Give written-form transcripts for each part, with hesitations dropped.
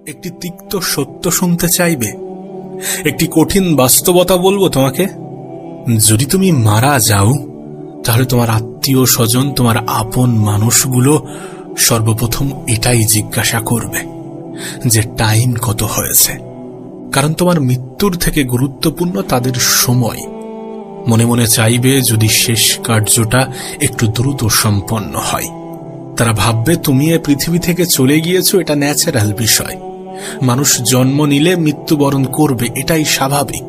একটি তিক্ত সত্য শুনতে চাইবে? একটি কঠিন বাস্তবতা বলবো তোমাকে। যদি তুমি মারা যাও, তাহলে তোমার আত্মীয় স্বজন, তোমার আপন মানুষগুলো সর্বপ্রথম এটাই জিজ্ঞাসা করবে যে টাইম কত হয়েছে। কারণ তোমার মৃত্যুর থেকে গুরুত্বপূর্ণ তাদের সময়। মনে মনে চাইবে যদি শেষ কার্যটা একটু দ্রুত সম্পন্ন হয়। তারা ভাববে তুমি এ পৃথিবী থেকে চলে গিয়েছো, এটা ন্যাচারাল বিষয়। মানুষ জন্ম নিলে মৃত্যুবরণ করবে, এটাই স্বাভাবিক।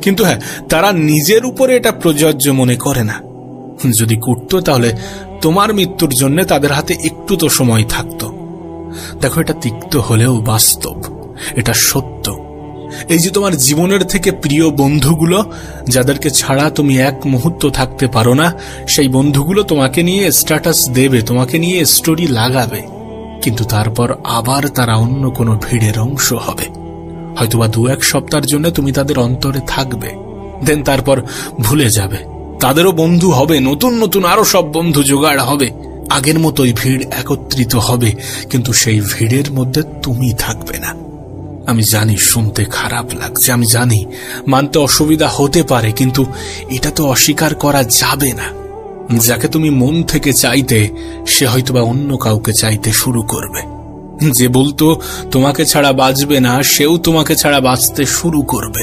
কিন্তু হ্যাঁ, তারা নিজের উপরে এটা প্রযোজ্য মনে করে না। যদি করত, তাহলে তোমার মৃত্যুর জন্য তাদের হাতে একটু তো সময় থাকত। দেখো, এটা তিক্ত হলেও বাস্তব, এটা সত্য। এই যে তোমার জীবনের থেকে প্রিয় বন্ধুগুলো, যাদেরকে ছাড়া তুমি এক মুহূর্ত থাকতে পারো না, সেই বন্ধুগুলো তোমাকে নিয়ে স্ট্যাটাস দেবে, তোমাকে নিয়ে স্টোরি লাগাবে, কিন্তু তারপর আবার তারা অন্য কোনো ভিড়ের অংশ হবে। হয়তোবা 2-1 সপ্তাহের জন্য তুমি তাদের অন্তরে থাকবে, দেন তারপর ভুলে যাবে। তাদেরও বন্ধু হবে, নতুন নতুন আরো সব বন্ধু জোগাড় হবে, আগের মতোই ভিড় একত্রিত হবে, কিন্তু সেই ভিড়ের মধ্যে তুমি থাকবে না। আমি জানি শুনতে খারাপ লাগছে, আমি জানি মানতে অসুবিধা হতে পারে, কিন্তু এটা তো অস্বীকার করা যাবে না। যাকে তুমি মন থেকে চাইতে, সে হয়তোবা অন্য কাউকে চাইতে শুরু করবে। যে বলতো তোমাকে ছাড়া বাঁচবে না, সেও তোমাকে ছাড়া বাঁচতে শুরু করবে।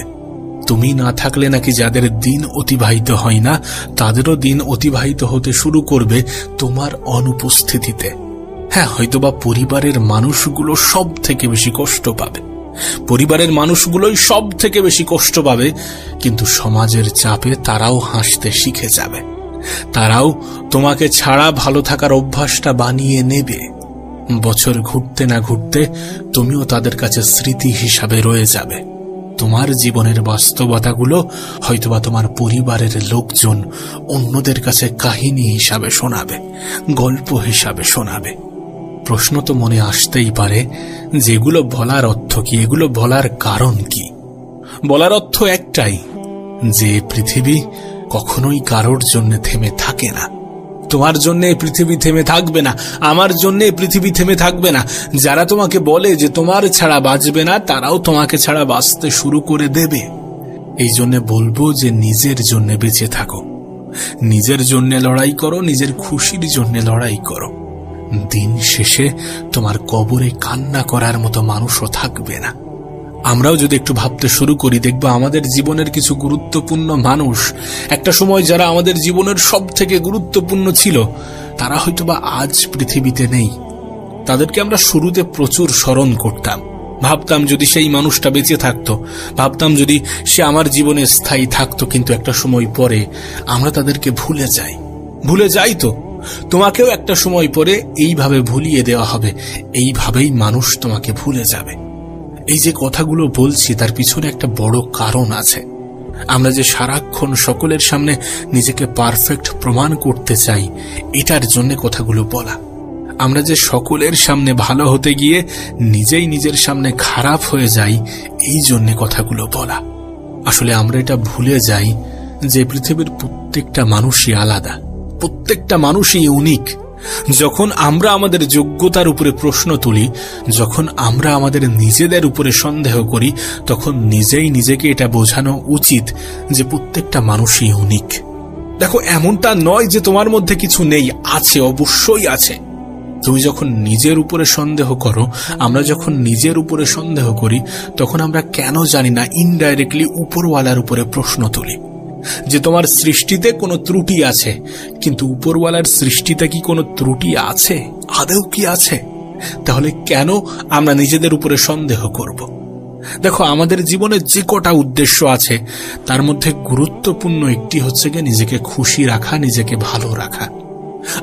তুমি না থাকলে নাকি যাদের দিন অতিবাহিত হয় না, তাদেরও দিন অতিবাহিত হতে শুরু করবে তোমার অনুপস্থিতিতে। হ্যাঁ, হয়তোবা পরিবারের মানুষগুলো সব থেকে বেশি কষ্ট পাবে, পরিবারের মানুষগুলোই সব থেকে বেশি কষ্ট পাবে, কিন্তু সমাজের চাপে তারাও হাসতে শিখে যাবে। তারাও তোমাকে ছাড়া ভালো থাকার অভ্যাসটা বানিয়ে নেবে। বছর ঘুরতে না ঘুরতে তুমিও তাদের কাছে স্মৃতি হিসাবে রয়ে যাবে। তোমার জীবনের বাস্তবতাগুলো হয়তোবা তোমার পরিবারের লোকজন অন্যদের কাছে কাহিনী হিসাবে শোনাবে, গল্প হিসাবে শোনাবে। প্রশ্ন তো মনে আসতেই পারে, যেগুলো বলার অর্থ কি, এগুলো বলার কারণ কি? বলার অর্থ একটাই, যে পৃথিবী কখনোই কারোর জন্য থেমে থাকে না। তোমার জন্য পৃথিবী থেমে থাকবে না, আমার জন্য পৃথিবী থেমে থাকবে না। যারা তোমাকে বলে যে তোমার ছাড়া বাঁচবে না, তারাও তোমাকে ছাড়া বাঁচতে শুরু করে দেবে। এই জন্য বলবো যে নিজের জন্য বেঁচে থাকো, নিজের জন্য লড়াই করো, নিজের খুশির জন্য লড়াই করো। দিন শেষে তোমার কবরে কান্না করার মতো মানুষও থাকবে না। আমরাও যদি একটু ভাবতে শুরু করি, দেখবো আমাদের জীবনের কিছু গুরুত্বপূর্ণ মানুষ, একটা সময় যারা আমাদের জীবনের সব থেকে গুরুত্বপূর্ণ ছিল, তারা হয়তোবা আজ পৃথিবীতে নেই। তাদেরকে আমরা শুরুতে প্রচুর স্মরণ করতাম, ভাবতাম যদি সেই মানুষটা বেঁচে থাকতো, ভাবতাম যদি সে আমার জীবনে স্থায়ী থাকতো, কিন্তু একটা সময় পরে আমরা তাদেরকে ভুলে যাই। তো তোমাকেও একটা সময় পরে এইভাবে ভুলিয়ে দেওয়া হবে, এইভাবেই মানুষ তোমাকে ভুলে যাবে। এই যে কথাগুলো বলছি, তার পিছনে একটা বড় কারণ আছে। আমরা যে সারাক্ষণ সকলের সামনে নিজেকে পারফেক্ট প্রমাণ করতে চাই, এটার জন্য কথাগুলো বলা। আমরা যে সকলের সামনে ভালো হতে গিয়ে নিজেই নিজের সামনে খারাপ হয়ে যাই, এই জন্য কথাগুলো বলা। আসলে আমরা এটা ভুলে যাই যে পৃথিবীর প্রত্যেকটা মানুষই আলাদা, প্রত্যেকটা মানুষই ইউনিক। যখন আমরা আমাদের যোগ্যতার উপরে প্রশ্ন তুলি, যখন আমরা আমাদের নিজেদের উপরে সন্দেহ করি, তখন নিজেই নিজেকে এটা বোঝানো উচিত যে প্রত্যেকটা মানুষই ইউনিক। দেখো, এমনটা নয় যে তোমার মধ্যে কিছু নেই, আছে, অবশ্যই আছে। তুমি যখন নিজের উপরে সন্দেহ করো, আমরা যখন নিজের উপরে সন্দেহ করি, তখন আমরা কেন জানি না ইনডাইরেক্টলি উপরওয়ালার উপরে প্রশ্ন তুলি যে তোমার সৃষ্টিতে কোনো ত্রুটি আছে। কিন্তু উপরওয়ালার সৃষ্টিতে কি কোনো ত্রুটি আছে? আদৌ কি আছে? তাহলে কেন আমরা নিজেদের উপরে সন্দেহ করব? দেখো, আমাদের জীবনে যে কটা উদ্দেশ্য আছে, তার মধ্যে গুরুত্বপূর্ণ একটি হচ্ছে গিয়ে নিজেকে খুশি রাখা, নিজেকে ভালো রাখা।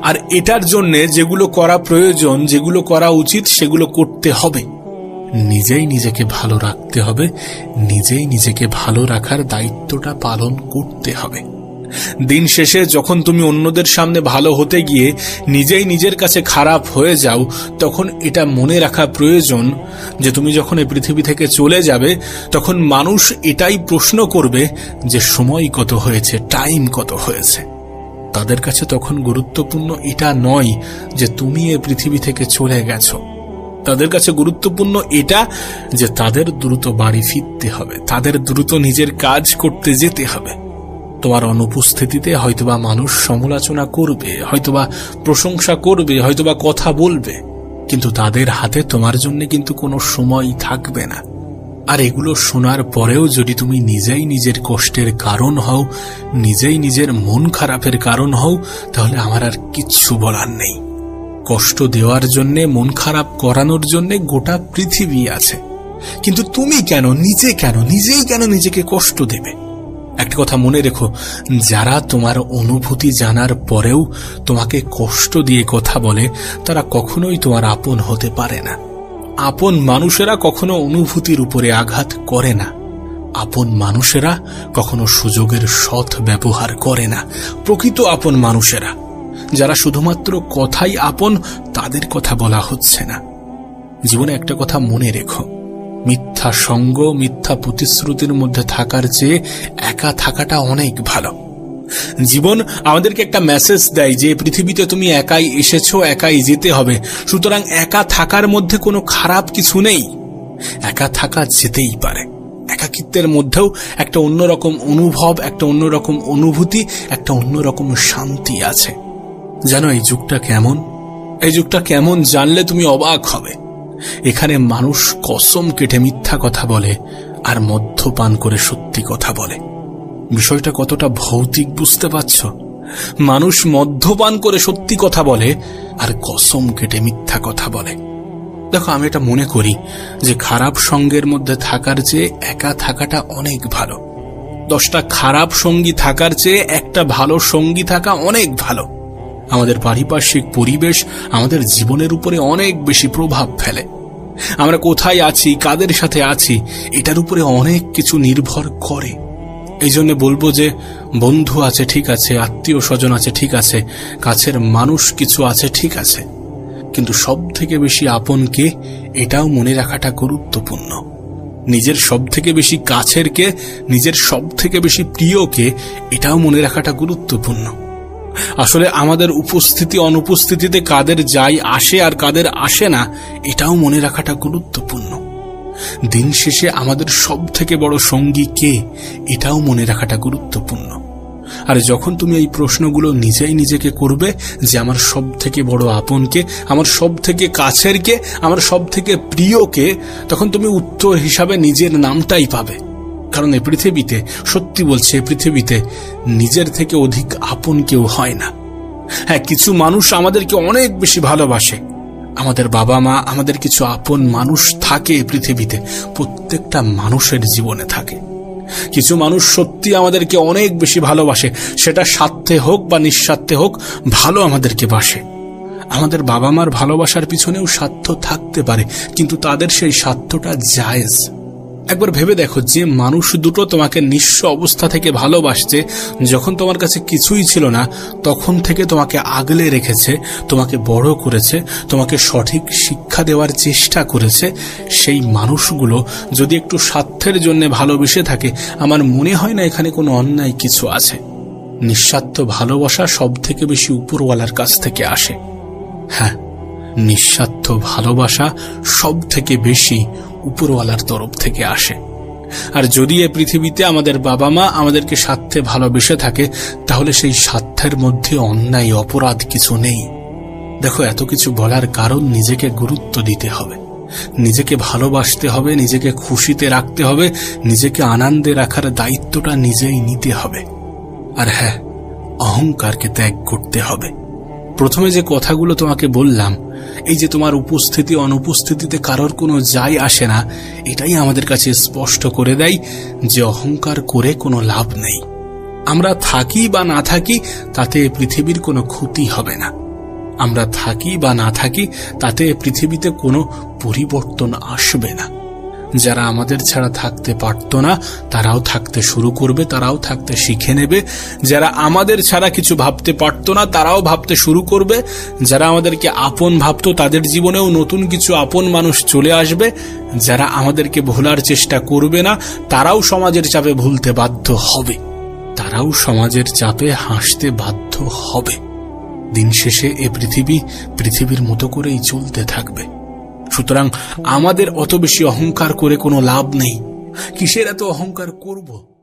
আর এটার জন্য যেগুলো করা প্রয়োজন, যেগুলো করা উচিত, সেগুলো করতে হবে। নিজেই নিজেকে ভালো রাখতে হবে, নিজেই নিজেকে ভালো রাখার দায়িত্বটা পালন করতে হবে। দিন শেষে যখন তুমি অন্যদের সামনে ভালো হতে গিয়ে নিজেই নিজের কাছে খারাপ হয়ে যাও, তখন এটা মনে রাখা প্রয়োজন যে তুমি যখন এই পৃথিবী থেকে চলে যাবে, তখন মানুষ এটাই প্রশ্ন করবে যে সময় কত হয়েছে, টাইম কত হয়েছে। তাদের কাছে তখন গুরুত্বপূর্ণ এটা নয় যে তুমি এই পৃথিবী থেকে চলে গেছো, তাদের কাছে গুরুত্বপূর্ণ এটা যে তাদের দ্রুত বাড়ি ফিরতে হবে, তাদের দ্রুত নিজের কাজ করতে যেতে হবে। তোমার অনুপস্থিতিতে হয়তোবা মানুষ সমালোচনা করবে, হয়তোবা প্রশংসা করবে, হয়তোবা কথা বলবে, কিন্তু তাদের হাতে তোমার জন্য কিন্তু কোনো সময় থাকবে না। আর এগুলো শোনার পরেও যদি তুমি নিজেই নিজের কষ্টের কারণ হও, নিজেই নিজের মন খারাপের কারণ হও, তাহলে আমার আর কিচ্ছু বলার নেই। কষ্ট দেওয়ার জন্য, মন খারাপ করানোর জন্য গোটা পৃথিবী আছে, কিন্তু তুমি নিজেই কেন নিজেকে কষ্ট দেবে? একটা কথা মনে রেখো, যারা তোমার অনুভূতি জানার পরেও তোমাকে কষ্ট দিয়ে কথা বলে, তারা কখনোই তোমার আপন হতে পারে না। আপন মানুষেরা কখনো অনুভূতির উপরে আঘাত করে না। আপন মানুষেরা কখনো সুযোগের সৎ ব্যবহার করে না। প্রকৃত আপন মানুষেরা, যারা শুধুমাত্র কথাই আপন, তাদের কথা বলা হচ্ছে না। জীবনে একটা কথা মনে রেখো, মিথ্যা সঙ্গ, মিথ্যা প্রতিশ্রুতির মধ্যে থাকার চেয়ে একা থাকাটা অনেক ভালো। জীবন আমাদেরকে একটা মেসেজ দেয় যে পৃথিবীতে তুমি একাই এসেছো, একাই যেতে হবে। সুতরাং একা থাকার মধ্যে কোনো খারাপ কিছু নেই, একা থাকা যেতেই পারে। একাকিত্বের মধ্যেও একটা অন্যরকম অনুভব, একটা অন্যরকম অনুভূতি, একটা অন্যরকম শান্তি আছে। জানো এই যুগটা কেমন? এই যুগটা কেমন জানলে তুমি অবাক হবে। এখানে মানুষ কসম কেটে মিথ্যা কথা বলে আর মদ্যপান করে সত্যি কথা বলে। বিষয়টা কতটা ভৌতিক বুঝতে পারছ? মানুষ মদ্যপান করে সত্যি কথা বলে আর কসম কেটে মিথ্যা কথা বলে। দেখো, আমি এটা মনে করি যে খারাপ সঙ্গের মধ্যে থাকার চেয়ে একা থাকাটা অনেক ভালো। 10টা খারাপ সঙ্গী থাকার চেয়ে একটা ভালো সঙ্গী থাকা অনেক ভালো। আমাদের পারিপার্শ্বিক পরিবেশ আমাদের জীবনের উপরে অনেক বেশি প্রভাব ফেলে। আমরা কোথায় আছি, কাদের সাথে আছি, এটার উপরে অনেক কিছু নির্ভর করে। এই জন্য বলবো যে বন্ধু আছে ঠিক আছে, আত্মীয় স্বজন আছে ঠিক আছে, কাছের মানুষ কিছু আছে ঠিক আছে, কিন্তু সব থেকে বেশি আপন কে, এটাও মনে রাখাটা গুরুত্বপূর্ণ। নিজের সব থেকে বেশি কাছের কে, নিজের সব থেকে বেশি প্রিয় কে, এটাও মনে রাখাটা গুরুত্বপূর্ণ। আসলে আমাদের উপস্থিতি অনুপস্থিতিতে কাদের যায় আসে আর কাদের আসে না, এটাও মনে রাখাটা গুরুত্বপূর্ণ। দিন শেষে আমাদের সব থেকে বড় সঙ্গী কে, এটাও মনে রাখাটা গুরুত্বপূর্ণ। আর যখন তুমি এই প্রশ্নগুলো নিজেই নিজেকে করবে যে আমার সব থেকে বড় আপন কে, আমার সব থেকে কাছের কে, আমার সব থেকে প্রিয় কে, তখন তুমি উত্তর হিসাবে নিজের নামটাই পাবে। কারণ এই পৃথিবীতে, সত্যি বলছে, পৃথিবীতে নিজের থেকে অধিক আপন কেউ হয় না। হ্যাঁ, কিছু মানুষ আমাদেরকে অনেক বেশি ভালোবাসে, আমাদের বাবা মা, আমাদের কিছু আপন মানুষ থাকে পৃথিবীতে, প্রত্যেকটা মানুষের জীবনে থাকে। কিছু মানুষ সত্যি আমাদেরকে অনেক বেশি ভালোবাসে, সেটা স্বার্থে হোক বা নিঃস্বার্থে হোক, ভালো আমাদেরকে বাসে। আমাদের বাবা মার ভালোবাসার পিছনেও স্বার্থ থাকতে পারে, কিন্তু তাদের সেই স্বার্থটা জায়েজ। একবার ভেবে দেখো, যে মানুষ দুটো তোমাকে নিঃস্ব অবস্থা থেকে ভালোবাসছে, যখন তোমার কাছে কিছুই ছিল না তখন থেকে তোমাকে আগলে রেখেছে, তোমাকে বড় করেছে, তোমাকে সঠিক শিক্ষা দেওয়ার চেষ্টা করেছে, সেই মানুষগুলো যদি একটু স্বার্থের জন্য ভালোবেসে থাকে, আমার মনে হয় না এখানে কোনো অন্যায় কিছু আছে। নিঃস্বার্থ ভালোবাসা সব থেকে বেশি উপরওয়ালার কাছ থেকে আসে। হ্যাঁ, নিঃস্বার্থ ভালোবাসা সব থেকে বেশি উপরওয়ালার তরফ থেকে আসে। আর যদি এই পৃথিবীতে আমাদের বাবা মা আমাদেরকে স্বার্থে ভালোবেসে থাকে, তাহলে সেই স্বার্থের মধ্যে অন্যায় অপরাধ কিছু নেই। দেখো, এত কিছু বলার কারণ নিজেকে গুরুত্ব দিতে হবে, নিজেকে ভালোবাসতে হবে, নিজেকে খুশিতে রাখতে হবে, নিজেকে আনন্দে রাখার দায়িত্বটা নিজেই নিতে হবে। আর হ্যাঁ, অহংকারকে ত্যাগ করতে হবে। প্রথমে যে কথাগুলো তোমাকে বললাম, এই যে তোমার উপস্থিতি অনুপস্থিতিতে কারোর কোনো যায় আসে না, এটাই আমাদের কাছে স্পষ্ট করে দেয় যে অহংকার করে কোনো লাভ নেই। আমরা থাকি বা না থাকি তাতে পৃথিবীর কোনো ক্ষতি হবে না। আমরা থাকি বা না থাকি তাতে পৃথিবীতে কোনো পরিবর্তন আসবে না। যারা আমাদের ছাড়া থাকতে পারত না, তারাও থাকতে শুরু করবে, তারাও থাকতে শিখে নেবে। যারা আমাদের ছাড়া কিছু ভাবতে পারত না, তারাও ভাবতে শুরু করবে। যারা আমাদেরকে আপন ভাবত, তাদের জীবনেও নতুন কিছু আপন মানুষ চলে আসবে। যারা আমাদেরকে ভোলার চেষ্টা করবে না, তারাও সমাজের চাপে ভুলতে বাধ্য হবে, তারাও সমাজের চাপে হাসতে বাধ্য হবে। দিন শেষে এ পৃথিবীর মতো করেই চলতে থাকবে। সুতরাং আমাদের অত বেশি অহংকার করে কোনো লাভ নেই। কিসের এত অহংকার করব?